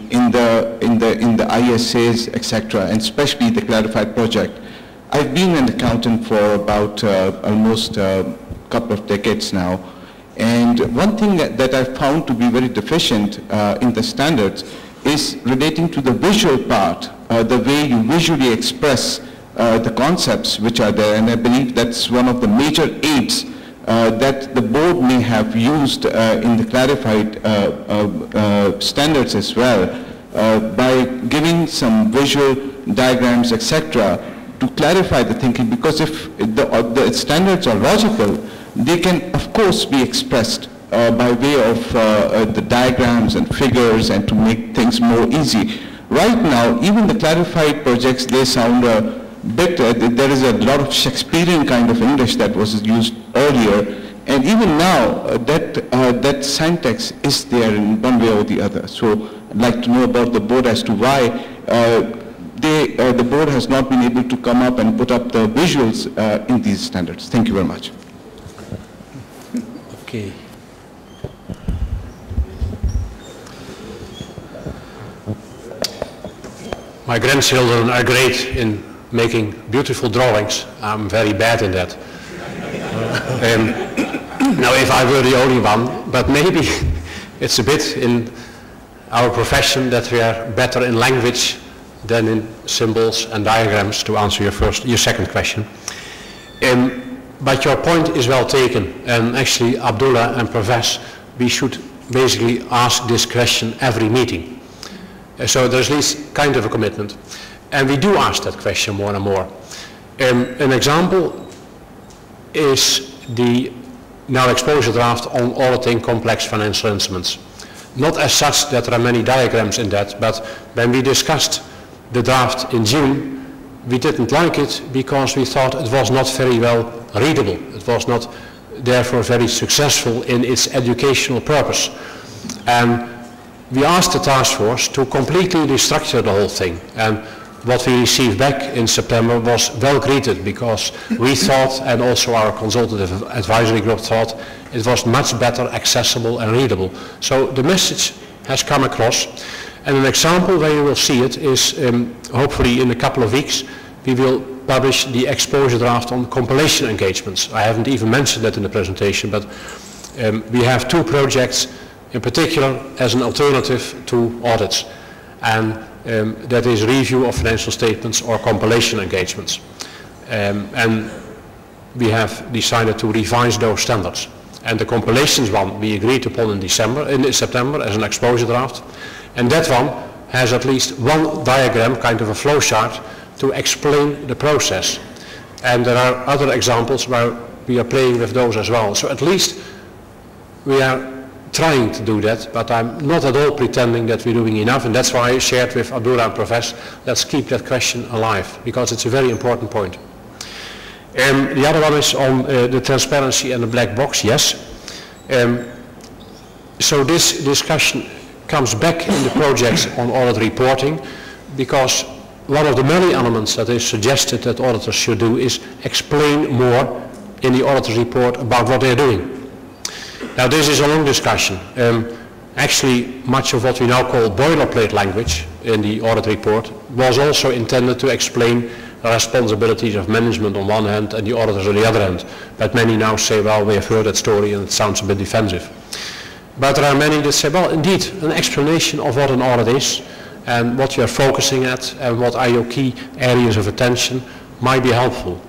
in the ISAs, etc., and especially the Clarified project. I've been an accountant for about almost a couple of decades now, and one thing that I found to be very deficient in the standards is relating to the visual part, the way you visually express the concepts which are there, and I believe that's one of the major aids that the board may have used in the Clarified standards as well, by giving some visual diagrams, etc., to clarify the thinking, because if the standards are logical, they can of course be expressed by way of the diagrams and figures and to make things more easy. Right now, even the Clarified projects, they sound a bit, there is a lot of Shakespearean kind of English that was used earlier, and even now that syntax is there in one way or the other. So I'd like to know about the board as to why the board has not been able to come up and put up the visuals in these standards. Thank you very much. Okay. My grandchildren are great in making beautiful drawings. I'm very bad in that. Now, if I were the only one, but maybe it's a bit in our profession that we are better in language than in symbols and diagrams, to answer your second question. But your point is well taken, and actually Abdullah and Professor, we should basically ask this question every meeting. So there's at least kind of a commitment. And we do ask that question more and more. An example is the now exposure draft on auditing complex financial instruments. Not as such that there are many diagrams in that, but when we discussed the draft in June, we didn't like it because we thought it was not very well readable. It was not therefore very successful in its educational purpose. And we asked the task force to completely restructure the whole thing. And what we received back in September was well greeted, because we thought, and also our consultative advisory group thought, it was much better accessible and readable. So the message has come across. And an example where you will see it is, hopefully in a couple of weeks, we will publish the exposure draft on compilation engagements. I haven't even mentioned that in the presentation, but we have two projects in particular as an alternative to audits. And that is review of financial statements or compilation engagements. And we have decided to revise those standards. And the compilations one we agreed upon in September as an exposure draft. And that one has at least one diagram, kind of a flow chart, to explain the process. And there are other examples where we are playing with those as well. So at least we are trying to do that, but I'm not at all pretending that we're doing enough, and that's why I shared with Abdullah and Professor, let's keep that question alive, because it's a very important point. The other one is on the transparency and the black box. Yes. So this discussion comes back in the projects on audit reporting, because one of the many elements that is suggested that auditors should do is explain more in the auditor's report about what they're doing. Now this is a long discussion. Actually, much of what we now call boilerplate language in the audit report was also intended to explain the responsibilities of management on one hand and the auditors on the other hand. But many now say, well, we have heard that story and it sounds a bit defensive. But there are many that say, well, indeed, an explanation of what an audit is and what you are focusing at and what are your key areas of attention might be helpful.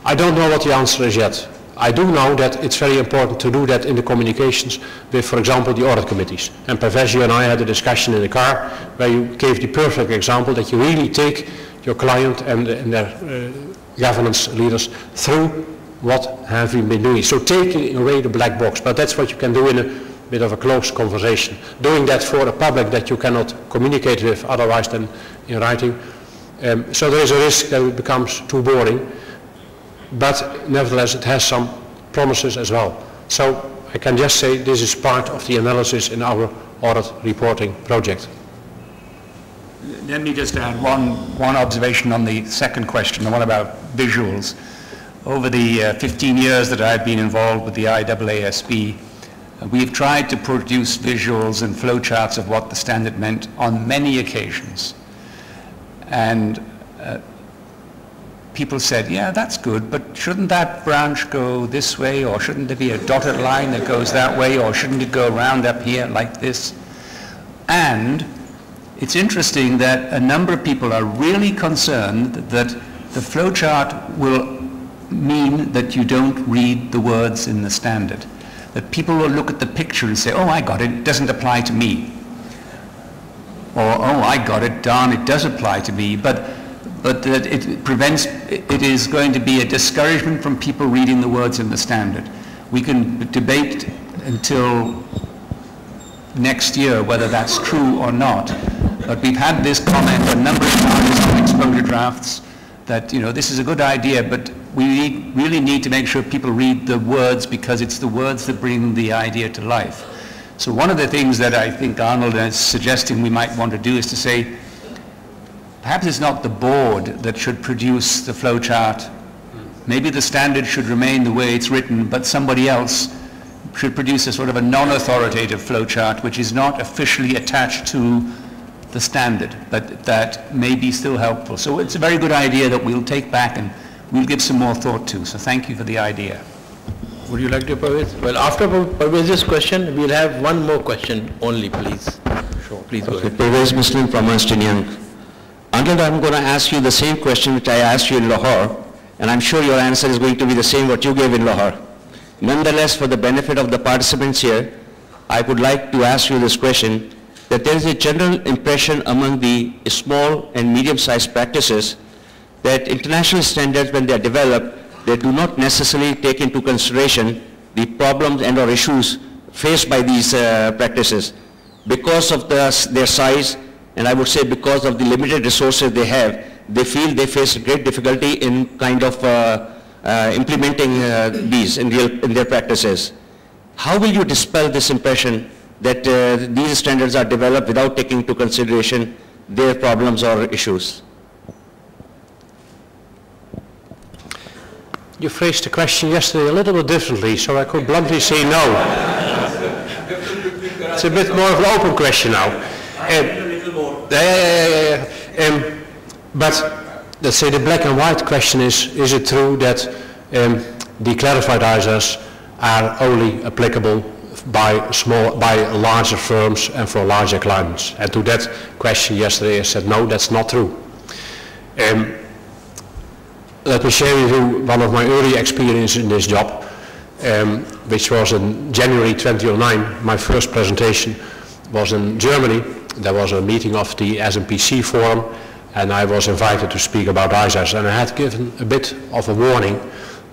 I don't know what the answer is yet. I do know that it's very important to do that in the communications with, for example, the audit committees. And Professor, you and I had a discussion in the car where you gave the perfect example that you really take your client and their governance leaders through what have we been doing. So taking away the black box, but that's what you can do in a bit of a close conversation. Doing that for a public that you cannot communicate with otherwise than in writing. So there is a risk that it becomes too boring. But nevertheless, it has some promises as well. So I can just say this is part of the analysis in our audit reporting project. Let me just add one observation on the second question, the one about visuals. Over the 15 years that I've been involved with the IAASB, We've tried to produce visuals and flowcharts of what the standard meant on many occasions. And people said, yeah, that's good, but shouldn't that branch go this way, or shouldn't there be a dotted line that goes that way, or shouldn't it go around up here like this? And it's interesting that a number of people are really concerned that the flowchart will mean that you don't read the words in the standard. That people will look at the picture and say, oh, I got it, it doesn't apply to me. Or, oh, I got it, darn, it does apply to me. But that it is going to be a discouragement from people reading the words in the standard. We can debate until next year whether that's true or not. But we've had this comment a number of times on exposure drafts that, you know, this is a good idea, but we really need to make sure people read the words, because it's the words that bring the idea to life. So one of the things that I think Arnold is suggesting we might want to do is to say, perhaps it's not the board that should produce the flowchart. Maybe the standard should remain the way it's written, but somebody else should produce a sort of a non-authoritative flowchart which is not officially attached to the standard, but that may be still helpful. So it's a very good idea that we'll take back and we'll give some more thought to. So thank you for the idea. Would you like to Parvez? Well, after Parvez's question, we'll have one more question only, please. Sure. Please go ahead. Parvez Muslim from Ernst & Young. Arnold, I'm going to ask you the same question which I asked you in Lahore, and I'm sure your answer is going to be the same what you gave in Lahore. Nonetheless, for the benefit of the participants here, I would like to ask you this question, that there is a general impression among the small and medium-sized practices that international standards, when they are developed, they do not necessarily take into consideration the problems and or issues faced by these practices. Because of their size, and I would say because of the limited resources they have, they feel they face great difficulty in kind of implementing these in their practices. How will you dispel this impression that these standards are developed without taking into consideration their problems or issues? You phrased the question yesterday a little bit differently, so I could bluntly say no. It's a bit more of an open question now. But let's say the black and white question is it true that the clarified ISAs are only applicable by larger firms and for larger clients? And to that question yesterday I said no, that's not true. Let me share with you one of my early experiences in this job, which was in January 2009. My first presentation was in Germany. There was a meeting of the SMPC forum, and I was invited to speak about ISAs. And I had given a bit of a warning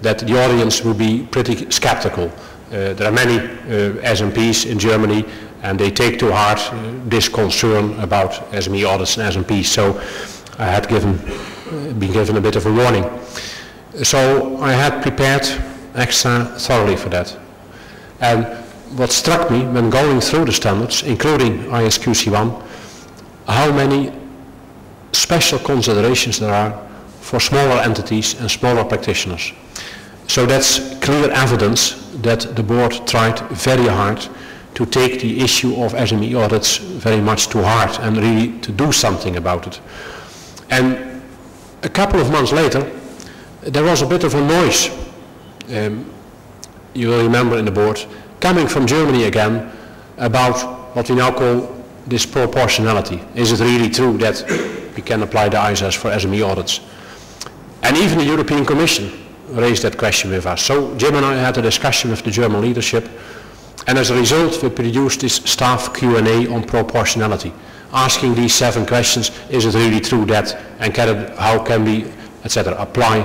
that the audience would be pretty skeptical. There are many SMPs in Germany, and they take to heart this concern about SME audits and SMPs. So I had been given a bit of a warning. So I had prepared extra thoroughly for that. And what struck me when going through the standards, including ISQC1, how many special considerations there are for smaller entities and smaller practitioners. So that's clear evidence that the board tried very hard to take the issue of SME audits very much to heart and really to do something about it. And a couple of months later, there was a bit of a noise, you will remember in the board, coming from Germany again about what we now call this proportionality. Is it really true that we can apply the ISAs for SME audits? And even the European Commission raised that question with us. So Jim and I had a discussion with the German leadership, and as a result we produced this staff Q&A on proportionality, asking these 7 questions: is it really true that, and how can we, etc., apply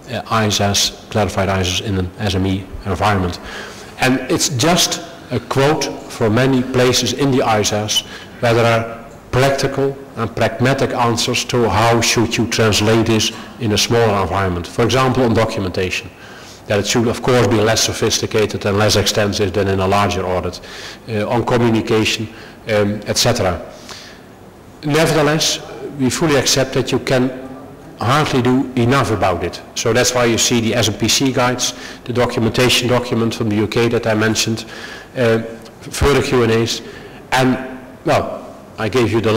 ISAs, clarified ISAs in an SME environment. And it's just a quote from many places in the ISAs where there are practical and pragmatic answers to how should you translate this in a smaller environment. For example, on documentation, that it should of course be less sophisticated and less extensive than in a larger audit, on communication, etc. Nevertheless, we fully accept that you can hardly do enough about it. So that's why you see the SMPC guides, the documentation document from the UK that I mentioned, further Q&As, and, well, I gave you the